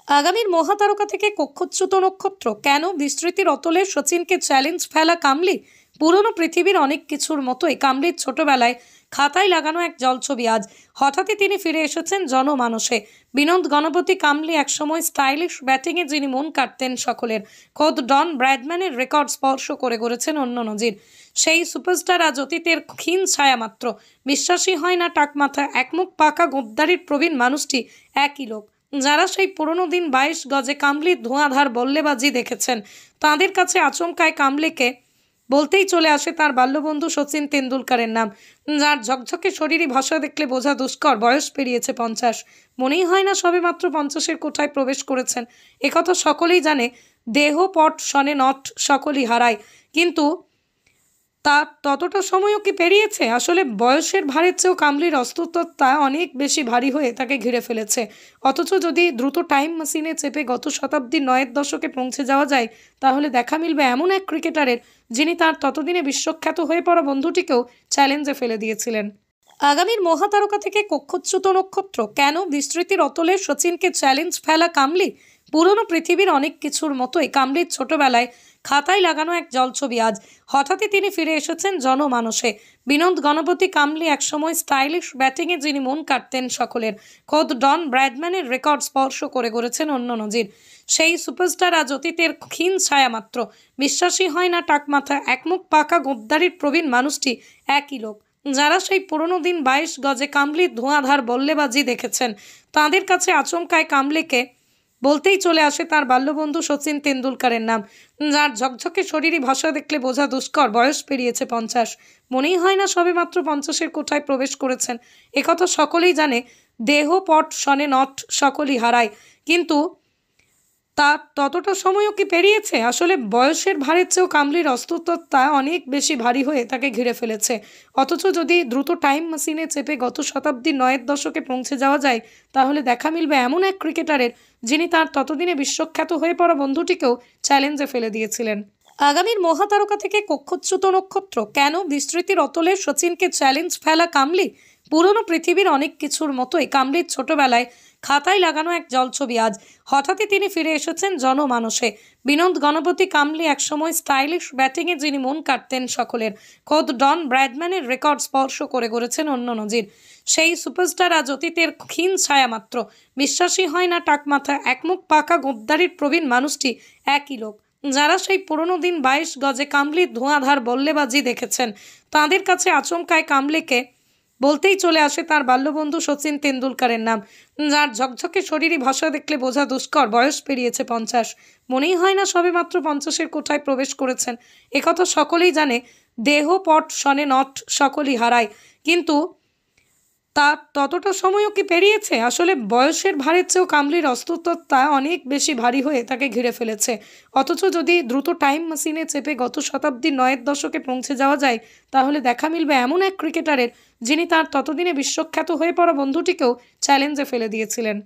আগামীর মহাতারকা থেকে কক্ষচ্যুত নক্ষত্র কেন বিস্তৃতির অতলে সচিনকে চ্যালেঞ্জ ফেলা কামলি। পুরনো পৃথিবীর অনেক কিছুর মতোই কামলির ছোটবেলায় খাতায় লাগানো এক জলছবি আজ হঠাৎই তিনি ফিরে এসেছেন জনমানসে। বিনোদ গণপতি কামলি একসময় স্টাইলিশ ব্যাটিংয়ে যিনি মন কাটতেন সকলের, খোদ ডন ব্র্যাডম্যানের রেকর্ড স্পর্শ করে গড়েছেন অন্য নজির। সেই সুপারস্টার আজ অতীতের ক্ষীণ ছায়া মাত্র। বিশ্বাসই হয় না টাকমাথা একমুখ পাকা গোদ্দারির প্রবীণ মানুষটি একই লোক যারা সেই পুরনো দিন 22 গজে কামলির ধোঁয়াধার বল্লেবাজি দেখেছেন। তাঁদের কাছে আচমকায় কামলিকে বলতেই চলে আসে তার বাল্যবন্ধু সচিন তেন্ডুলকরের নাম, যার ঝকঝকে শরীরী ভাষা দেখলে বোঝা দুষ্কর বয়স পেরিয়েছে 50। মনেই হয় না সবে মাত্র 50-এর কোঠায় প্রবেশ করেছেন। একথা সকলেই জানে, দেহ পট শনে নট সকলই হারায়, কিন্তু তার ততটা সময়ও কি পেরিয়েছে? আসলে বয়সের ভারের চেয়েও কামলির অস্তিত্বতা অনেক বেশি ভারী হয়ে তাকে ঘিরে ফেলেছে। অথচ যদি দ্রুত টাইম মেশিনে চেপে গত শতাব্দীর 9-এর দশকে পৌঁছে যাওয়া যায়, তাহলে দেখা মিলবে এমন এক ক্রিকেটারের যিনি তার ততদিনে বিশ্বখ্যাত হয়ে পড়া বন্ধুটিকেও চ্যালেঞ্জে ফেলে দিয়েছিলেন। আগামীর মহাতারকা থেকে কক্ষচ্যুত নক্ষত্র কেন বিস্তৃতির অতলে সচিনকে চ্যালেঞ্জ ফেলা কামলি। পুরনো পৃথিবীর অনেক কিছুর মতোই কামলির ছোটবেলায় খাতায় লাগানো এক জলছবি আজ হঠাৎই তিনি ফিরে এসেছেন জনমানসে। বিনোদ গণপতি কামলি একসময় স্টাইলিশ ব্যাটিংয়ে যিনি মন কাটতেন সকলের, খোদ ডন ব্র্যাডম্যানের রেকর্ড স্পর্শ করে গড়েছেন অন্য নজির। সেই সুপারস্টার আজ অতীতের ক্ষীণ ছায়া মাত্র। বিশ্বাসই হয় না টাকমাথা একমুখ পাকা গোদ্দারির প্রবীণ মানুষটি একই লোক যারা সেই পুরনো দিন 22 গজে কামলির ধোঁয়াধার বল্লেবাজি দেখেছেন। তাঁদের কাছে আচমকায় কামলিকে বলতেই চলে আসে তার বাল্যবন্ধু সচিন তেন্ডুলকরের নাম, যার ঝকঝকে শরীরী ভাষা দেখলে বোঝা দুষ্কর বয়স পেরিয়েছে 50। মনেই হয় না সবে মাত্র 50-এর কোঠায় প্রবেশ করেছেন। একথা সকলেই জানে, দেহ পট শনে নট সকলই হারায়, কিন্তু তার ততটা সময়ও কি পেরিয়েছে? আসলে বয়সের ভারের চেয়েও কামলির অস্তিত্বতা অনেক বেশি ভারী হয়ে তাকে ঘিরে ফেলেছে। অথচ যদি দ্রুত টাইম মেশিনে চেপে গত শতাব্দীর 9-এর দশকে পৌঁছে যাওয়া যায়, তাহলে দেখা মিলবে এমন এক ক্রিকেটারের যিনি তার ততদিনে বিশ্বখ্যাত হয়ে পড়া বন্ধুটিকেও চ্যালেঞ্জে ফেলে দিয়েছিলেন। আগামীর মহাতারকা থেকে কক্ষচ্যুত নক্ষত্র কেন বিস্তৃতির অতলে সচিনকে চ্যালেঞ্জ ফেলা কামলি। পুরনো পৃথিবীর অনেক কিছুর মতোই কামলির ছোটবেলায় খাতায় লাগানো এক জলছবি আজ হঠাৎই তিনি ফিরে এসেছেন জনমানসে। বিনোদ গণপতি কামলি একসময় স্টাইলিশ ব্যাটিংয়ে যিনি মন কাটতেন সকলের, খোদ ডন ব্র্যাডম্যানের রেকর্ড স্পর্শ করে গড়েছেন অন্য নজির। সেই সুপারস্টার আজ অতীতের ক্ষীণ ছায়া মাত্র। বিশ্বাসই হয় না টাকমাথা একমুখ পাকা গোদ্দারির প্রবীণ মানুষটি একই লোক যারা সেই পুরনো দিন 22 গজে কামলির ধোঁয়াধার বল্লেবাজি দেখেছেন। তাঁদের কাছে আচমকায় কামলিকে বলতেই চলে আসে তার বাল্যবন্ধু সচিন তেন্ডুলকরের নাম, যার ঝকঝকে শরীরী ভাষা দেখলে বোঝা দুষ্কর বয়স পেরিয়েছে 50। মনেই হয় না সবে মাত্র 50-এর কোঠায় প্রবেশ করেছেন। একথা সকলেই জানে, দেহ পট শনে নট সকলই হারায়, কিন্তু তার ততটা সময়ও কি পেরিয়েছে? আসলে বয়সের ভারের চেয়েও কামলির অস্তিত্বতা অনেক বেশি ভারী হয়ে তাকে ঘিরে ফেলেছে। অথচ যদি দ্রুত টাইম মেশিনে চেপে গত শতাব্দীর 9-এর দশকে পৌঁছে যাওয়া যায়, তাহলে দেখা মিলবে এমন এক ক্রিকেটারের যিনি তার ততদিনে বিশ্বখ্যাত হয়ে পড়া বন্ধুটিকেও চ্যালেঞ্জে ফেলে দিয়েছিলেন।